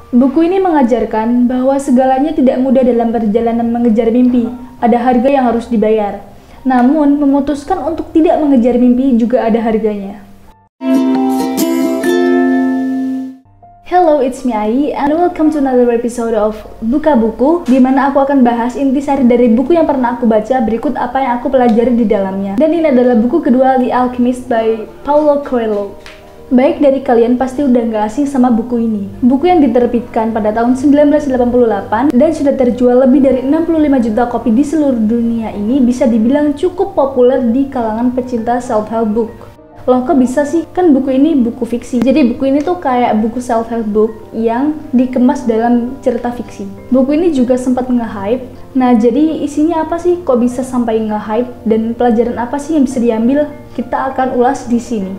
Buku ini mengajarkan bahwa segalanya tidak mudah dalam perjalanan mengejar mimpi. Ada harga yang harus dibayar. Namun, memutuskan untuk tidak mengejar mimpi juga ada harganya. Hello, it's me Ai, and welcome to another episode of Buka Buku, di mana aku akan bahas intisari dari buku yang pernah aku baca berikut apa yang aku pelajari di dalamnya. Dan ini adalah buku kedua, The Alchemist by Paulo Coelho. Baik dari kalian pasti udah gak asing sama buku ini. Buku yang diterbitkan pada tahun 1988 dan sudah terjual lebih dari 65 juta kopi di seluruh dunia ini bisa dibilang cukup populer di kalangan pecinta self-help book. Loh, kok bisa sih? Kan buku ini buku fiksi. Jadi buku ini tuh kayak buku self-help book yang dikemas dalam cerita fiksi. Buku ini juga sempat nge-hype. Nah, jadi isinya apa sih? Kok bisa sampai nge-hype? Dan pelajaran apa sih yang bisa diambil? Kita akan ulas di sini.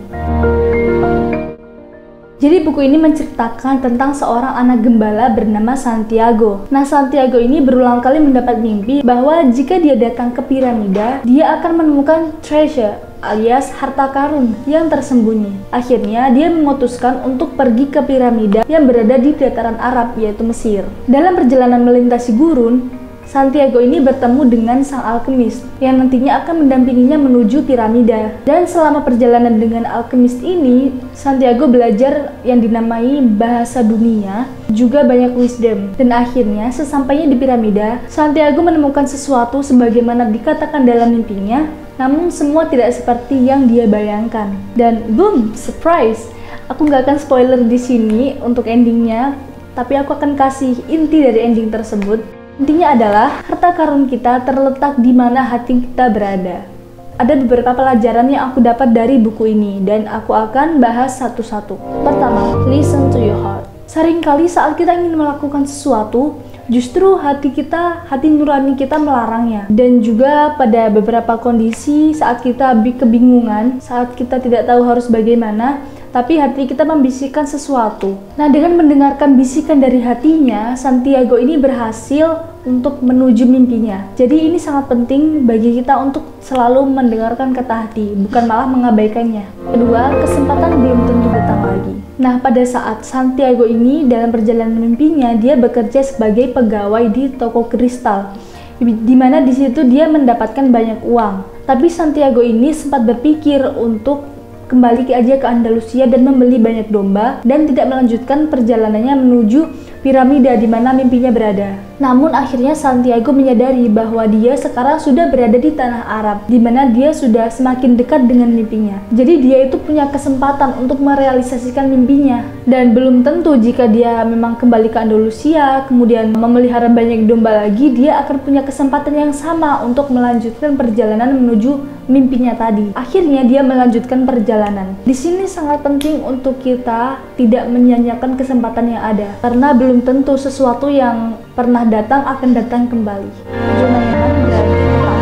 Jadi buku ini menceritakan tentang seorang anak gembala bernama Santiago. Nah, Santiago ini berulang kali mendapat mimpi bahwa jika dia datang ke piramida, dia akan menemukan treasure alias harta karun yang tersembunyi. Akhirnya, dia memutuskan untuk pergi ke piramida yang berada di dataran Arab, yaitu Mesir. Dalam perjalanan melintasi gurun, Santiago ini bertemu dengan sang alkemis yang nantinya akan mendampinginya menuju piramida. Dan selama perjalanan dengan alkemis ini, Santiago belajar yang dinamai bahasa dunia, juga banyak wisdom. Dan akhirnya, sesampainya di piramida, Santiago menemukan sesuatu sebagaimana dikatakan dalam mimpinya, namun semua tidak seperti yang dia bayangkan. Dan boom, surprise! Aku nggak akan spoiler di sini untuk endingnya, tapi aku akan kasih inti dari ending tersebut. Intinya adalah, harta karun kita terletak di mana hati kita berada. Ada beberapa pelajaran yang aku dapat dari buku ini, dan aku akan bahas satu-satu. Pertama, listen to your heart. Seringkali saat kita ingin melakukan sesuatu, justru hati nurani kita melarangnya. Dan juga pada beberapa kondisi saat kita kebingungan, saat kita tidak tahu harus bagaimana, tapi hati kita membisikkan sesuatu. Nah, dengan mendengarkan bisikan dari hatinya, Santiago ini berhasil untuk menuju mimpinya. Jadi ini sangat penting bagi kita untuk selalu mendengarkan kata hati, bukan malah mengabaikannya. Kedua, kesempatan belum tentu datang lagi. Nah, pada saat Santiago ini dalam perjalanan mimpinya, dia bekerja sebagai pegawai di toko kristal, di mana di situ dia mendapatkan banyak uang. Tapi Santiago ini sempat berpikir untuk kembali aja ke Andalusia dan membeli banyak domba dan tidak melanjutkan perjalanannya menuju piramida di mana mimpinya berada. Namun akhirnya Santiago menyadari bahwa dia sekarang sudah berada di tanah Arab, di mana dia sudah semakin dekat dengan mimpinya. Jadi dia itu punya kesempatan untuk merealisasikan mimpinya. Dan belum tentu jika dia memang kembali ke Andalusia, kemudian memelihara banyak domba lagi, dia akan punya kesempatan yang sama untuk melanjutkan perjalanan menuju mimpinya tadi. Akhirnya dia melanjutkan perjalanan. Di sini sangat penting untuk kita tidak menyanyiakan kesempatan yang ada, karena belum tentu sesuatu yang pernah datang akan datang kembali. Zona nyaman berarti tempat.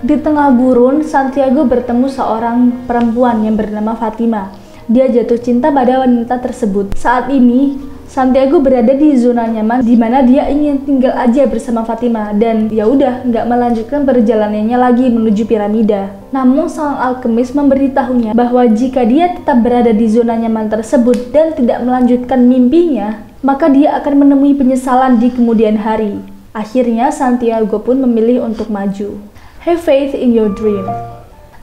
Di tengah gurun, Santiago bertemu seorang perempuan yang bernama Fatima. Dia jatuh cinta pada wanita tersebut. Saat ini, Santiago berada di zona nyaman di mana dia ingin tinggal aja bersama Fatima dan ya udah nggak melanjutkan perjalanannya lagi menuju piramida. Namun sang alkemis memberitahunya bahwa jika dia tetap berada di zona nyaman tersebut dan tidak melanjutkan mimpinya, maka dia akan menemui penyesalan di kemudian hari. Akhirnya Santiago pun memilih untuk maju. Have faith in your dream.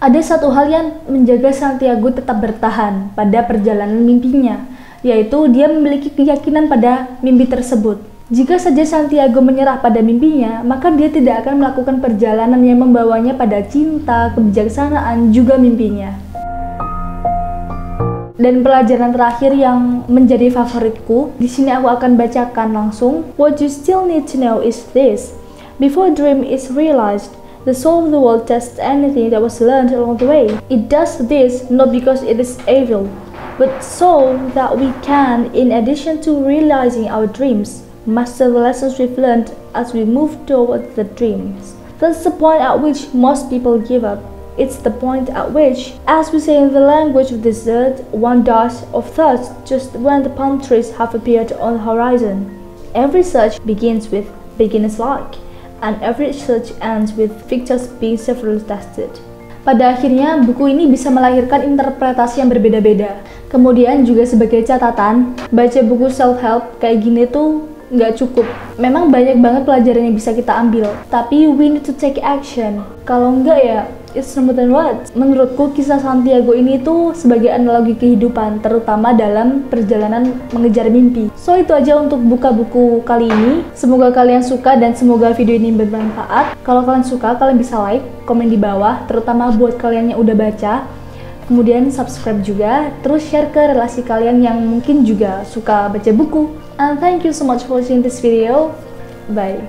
Ada satu hal yang menjaga Santiago tetap bertahan pada perjalanan mimpinya, yaitu dia memiliki keyakinan pada mimpi tersebut. Jika saja Santiago menyerah pada mimpinya, maka dia tidak akan melakukan perjalanan yang membawanya pada cinta, kebijaksanaan, juga mimpinya. Dan pelajaran terakhir yang menjadi favoritku, di sini aku akan bacakan langsung. What you still need to know is this: before dream is realized, the soul of the world tests anything that was learned along the way. It does this not because it is evil, but so that we can, in addition to realizing our dreams, master the lessons we've learned as we move towards the dreams. That's the point at which most people give up. It's the point at which, as we say in the language of the desert, one dies of thirst just when the palm trees have appeared on the horizon. Every search begins with beginner's luck, and every search ends with victors being severely tested. Pada akhirnya, buku ini bisa melahirkan interpretasi yang berbeda-beda. Kemudian juga sebagai catatan, baca buku self-help kayak gini tuh nggak cukup. Memang banyak banget pelajaran yang bisa kita ambil, tapi we need to take action. Kalau nggak ya, it's not than what? Menurutku kisah Santiago ini tuh sebagai analogi kehidupan, terutama dalam perjalanan mengejar mimpi. So itu aja untuk buka buku kali ini. Semoga kalian suka dan semoga video ini bermanfaat. Kalau kalian suka, kalian bisa like, komen di bawah, terutama buat kalian yang udah baca. Kemudian subscribe juga, terus share ke relasi kalian yang mungkin juga suka baca buku. And thank you so much for watching this video. Bye.